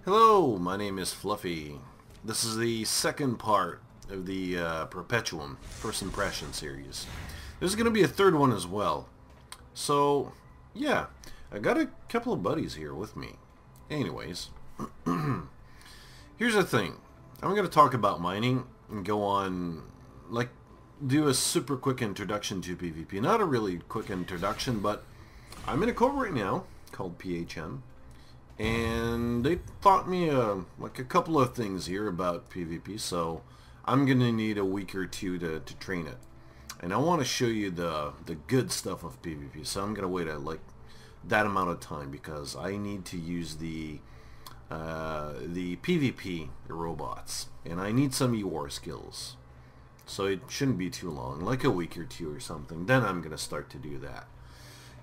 Hello, my name is Fluffy. This is the second part of the Perpetuum First Impressions series. There's going to be a third one as well. So, yeah, I got a couple of buddies here with me. Anyways, here's the thing. I'm going to talk about mining and go on, do a super quick introduction to PvP. Not a really quick introduction, but I'm in a code right now called PHM. And they taught me a couple of things here about PvP, so I'm gonna need a week or two to train it. And I want to show you the good stuff of PvP, so I'm gonna wait that amount of time because I need to use the PvP robots, and I need some EOR skills. So it shouldn't be too long, like a week or two or something. Then I'm gonna start to do that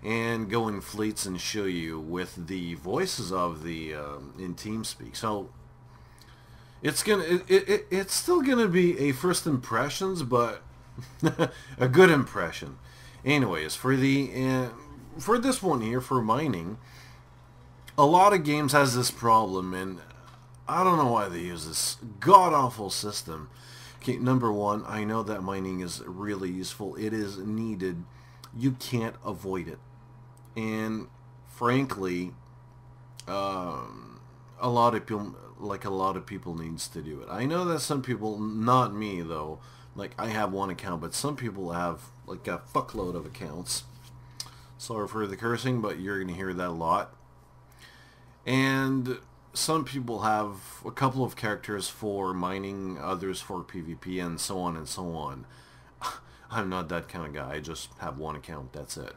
and go in fleets and show you with the voices of the in TeamSpeak. So it's still gonna be a first impressions, but a good impression. Anyways, for this one here for mining, a lot of games has this problem, and I don't know why they use this god awful system. Okay, number one, I know that mining is really useful. It is needed. You can't avoid it. And frankly, a lot of people needs to do it. I know that some people, not me though, like I have one account, but some people have like a fuckload of accounts. Sorry for the cursing, but you're gonna hear that a lot. And some people have a couple of characters for mining, others for PvP, and so on and so on. I'm not that kind of guy. I just have one account. That's it.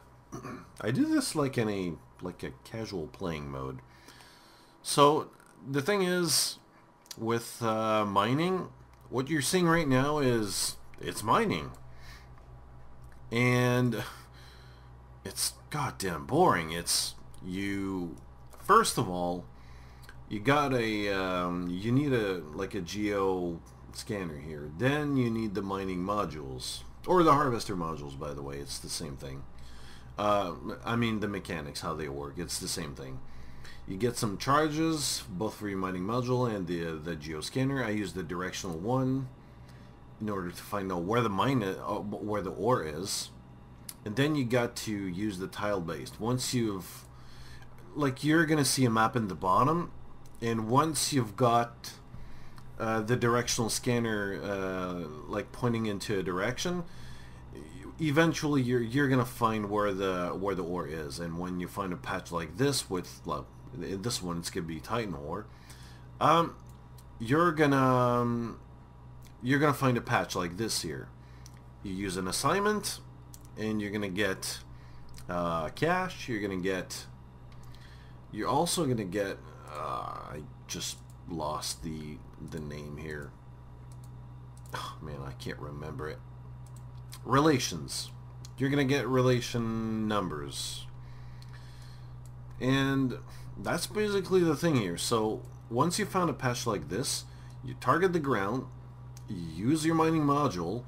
I do this like in a casual playing mode. So the thing is, with mining, what you're seeing right now is it's mining, and it's goddamn boring. It's you. First of all, you got you need a geo scanner here. Then you need the mining modules, or the harvester modules, by the way. It's the same thing. I mean the mechanics, how they work, it's the same thing. You get some charges, both for your mining module and the geo scanner. I use the directional one in order to find out where the where the ore is. And then you got to use the tile based. Once you've, you're gonna see a map in the bottom, and once you've got the directional scanner pointing into a direction, eventually you're gonna find where the ore is. And when you find a patch like this with this one, it's gonna be Titan ore. You're gonna find a patch like this here. You use an assignment, and you're gonna get cash. You're also gonna get I just lost the name here. Oh man, I can't remember it. Relations. You're gonna get relation numbers, and that's basically the thing here. So once you found a patch like this, you target the ground, you use your mining module,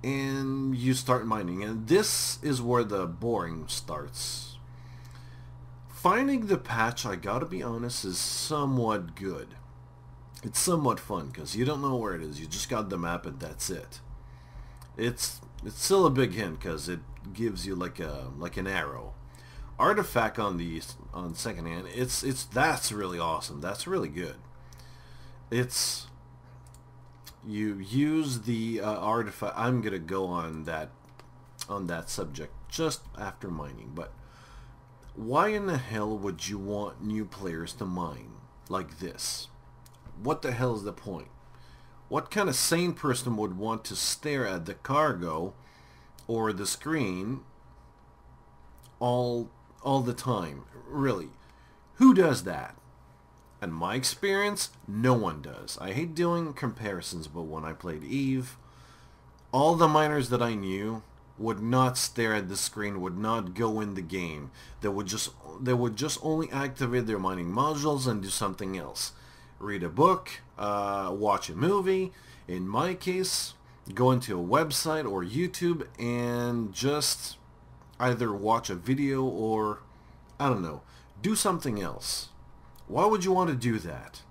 and you start mining. And this is where the boring starts. Finding the patch, I gotta be honest, is somewhat good. It's somewhat fun because you don't know where it is. You just got the map, and that's it. It's still a big hint because it gives you like an arrow. Artifact on second hand, that's really awesome. That's really good. You use the artifact. I'm gonna go on that subject just after mining. But why in the hell would you want new players to mine like this? What the hell is the point? What kind of sane person would want to stare at the cargo or the screen all the time? Really? Who does that? In my experience, no one does. I hate doing comparisons, but when I played Eve, all the miners that I knew would not stare at the screen, would not go in the game. They would just only activate their mining modules and do something else. Read a book, watch a movie. In my case, go into a website or YouTube and just either watch a video or, I don't know, do something else. Why would you want to do that?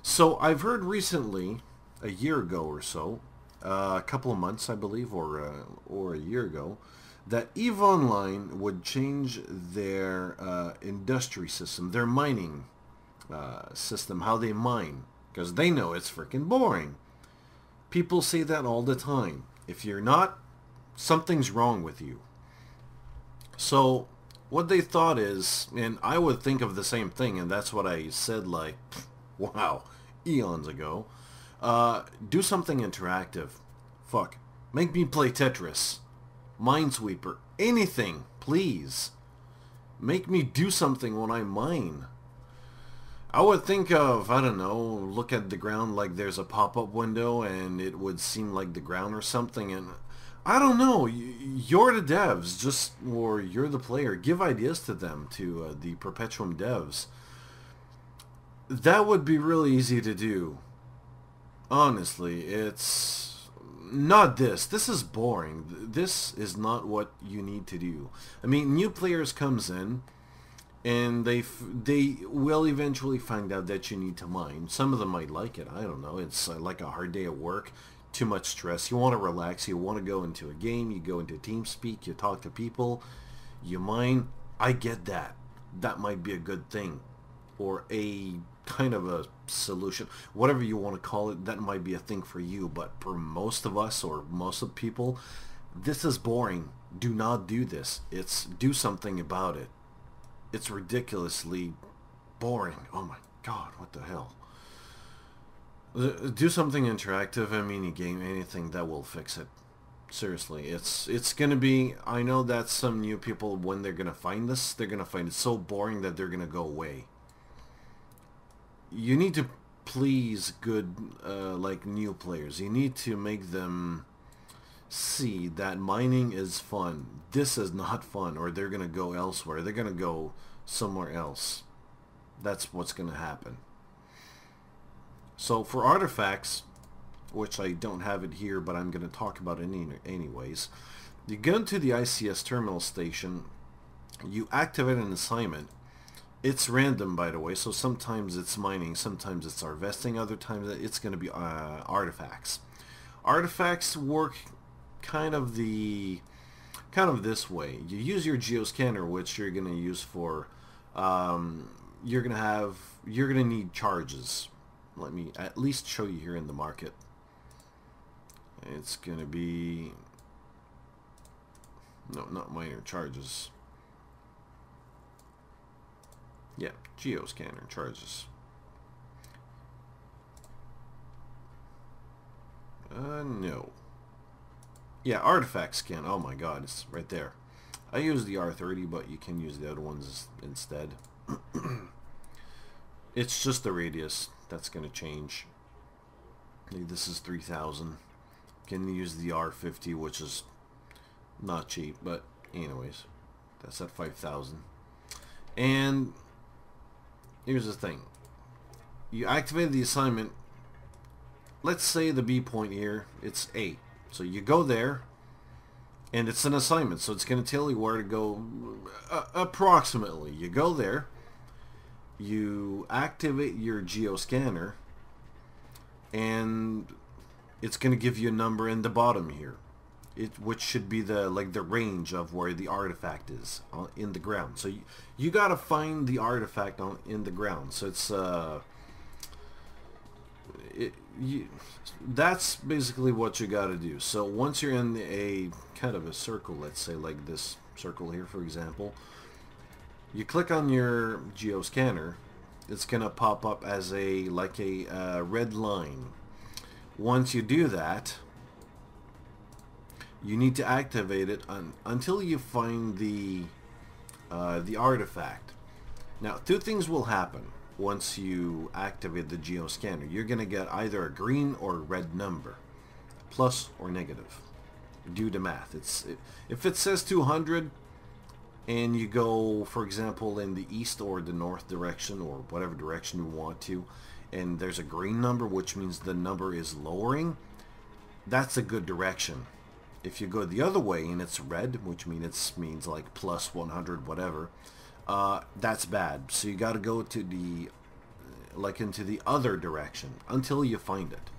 So I've heard recently, a year ago or so, a couple of months I believe, or a year ago, that EVE Online would change their industry system, their mining system, how they mine, because they know it's freaking boring. People say that all the time. If you're not, something's wrong with you. So what they thought is, and I would think of the same thing, and that's what I said like, wow, eons ago, do something interactive. Fuck. Make me play Tetris, Minesweeper, anything, please. Make me do something when I mine. I would think of, I don't know, look at the ground like there's a pop-up window and it would seem like the ground or something, and I don't know, you're the devs, just, or you're the player, give ideas to them, to the Perpetuum devs. That would be really easy to do. Honestly, it's not this. This is boring. This is not what you need to do. I mean, new players comes in, and they will eventually find out that you need to mine. Some of them might like it. I don't know. It's like a hard day at work, too much stress. You want to relax. You want to go into a game. You go into TeamSpeak. You talk to people. You mine. I get that. That might be a good thing, or a kind of a solution, whatever you want to call it. That might be a thing for you, but for most of us, or most of people, this is boring. Do not do this. It's do something about it. It's ridiculously boring. Oh my god, what the hell. Do something interactive, a mini game, anything that will fix it. Seriously, it's gonna be, I know that some new people, when they're gonna find this, they're gonna find it so boring that they're gonna go away. You need to please good, like, new players. You need to make them see that mining is fun. This is not fun, or they're gonna go elsewhere. They're gonna go somewhere else. That's what's gonna happen. So for artifacts, which I don't have it here, but I'm gonna talk about it anyways. You go into the ICS terminal station, you activate an assignment. It's random, by the way, so sometimes it's mining, sometimes it's harvesting, other times it's going to be artifacts. Artifacts work kind of this way. You use your geoscanner, which you're going to use for, you're going to need charges. Let me at least show you here in the market. It's going to be, no, not miner, charges. Yeah, geoscanner charges. No. Yeah, artifact scan. Oh my god, it's right there. I use the R30, but you can use the other ones instead. It's just the radius that's going to change. This is 3,000. Can use the R50, which is not cheap, but anyways, that's at 5,000. And here's the thing. You activate the assignment. Let's say the B point here, it's 8. So you go there, and it's an assignment, so it's going to tell you where to go approximately. You go there, you activate your geoscanner, and it's going to give you a number in the bottom here, which should be the range of where the artifact is in the ground. So you got to find the artifact in the ground. So it's that's basically what you got to do. So once you're in a kind of a circle, let's say like this circle here, for example, you click on your geoscanner. It's gonna pop up as a red line. Once you do that, you need to activate it until you find the artifact. Now, two things will happen once you activate the geoscanner. You're going to get either a green or a red number, plus or negative. Do the math. If it says 200 and you go, for example, in the east or the north direction, or whatever direction you want to, and there's a green number, which means the number is lowering, that's a good direction. If you go the other way and it's red, which means like plus 100 whatever, that's bad. So you got to go to the into the other direction until you find it.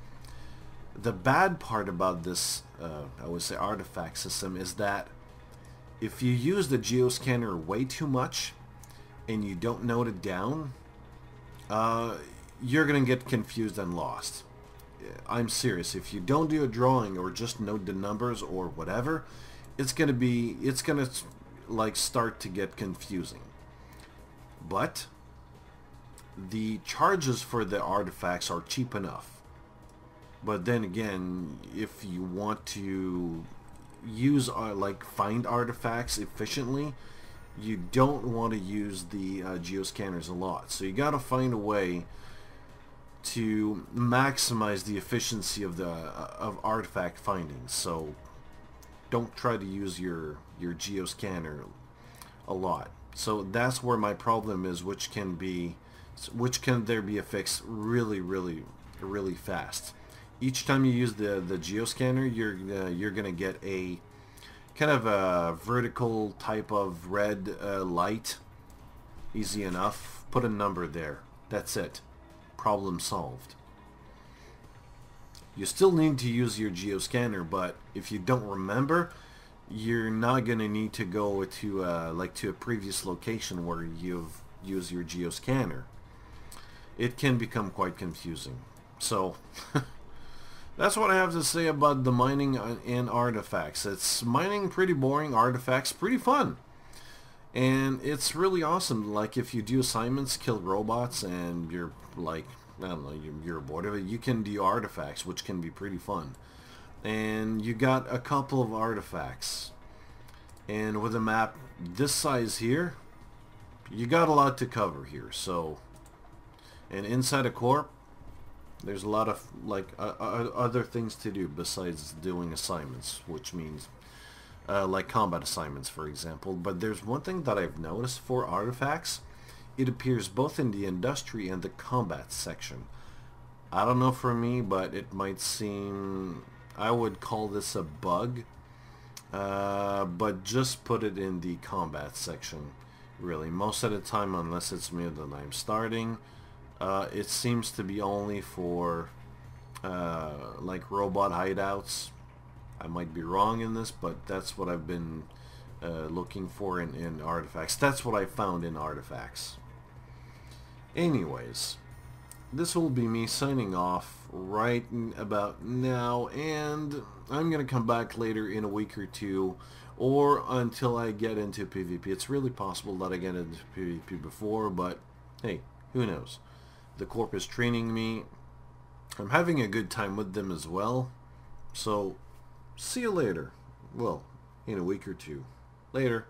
The bad part about this, I would say, artifact system is that if you use the geoscanner way too much and you don't note it down, you're gonna get confused and lost. I'm serious. If you don't do a drawing or just note the numbers or whatever, it's gonna like start to get confusing. But the charges for the artifacts are cheap enough. But then again, if you want to use find artifacts efficiently, you don't want to use the geoscanners a lot. So you got to find a way to maximize the efficiency of the artifact finding. So don't try to use your geoscanner a lot. So that's where my problem is, which can there be a fix really fast. Each time you use the geoscanner, you're gonna get a kind of a vertical type of red light. Easy enough. Put a number there. That's it. Problem solved. You still need to use your geoscanner, but if you don't remember, you're not gonna need to go to to a previous location where you've used your geoscanner. It can become quite confusing. So that's what I have to say about the mining and artifacts. It's mining pretty boring, artifacts pretty fun. And it's really awesome. Like if you do assignments, kill robots, and you're like, I don't know, you're bored of it, you can do artifacts, which can be pretty fun. And you got a couple of artifacts. And with a map this size here, you got a lot to cover here. So, and inside a corp, there's a lot of other things to do besides doing assignments, which means like combat assignments, for example. But there's one thing that I've noticed for artifacts. It appears both in the industry and the combat section. I don't know for me, but it might seem, I would call this a bug, but just put it in the combat section, really. Most of the time, unless it's me that I'm starting, it seems to be only for like robot hideouts. I might be wrong in this, but that's what I've been looking for in artifacts. That's what I found in artifacts. Anyways, this will be me signing off right about now, and I'm gonna come back later in a week or two, or until I get into PvP. It's really possible that I get into PvP before, but hey, who knows? The Corp is training me. I'm having a good time with them as well. So, see you later. Well, in a week or two. Later.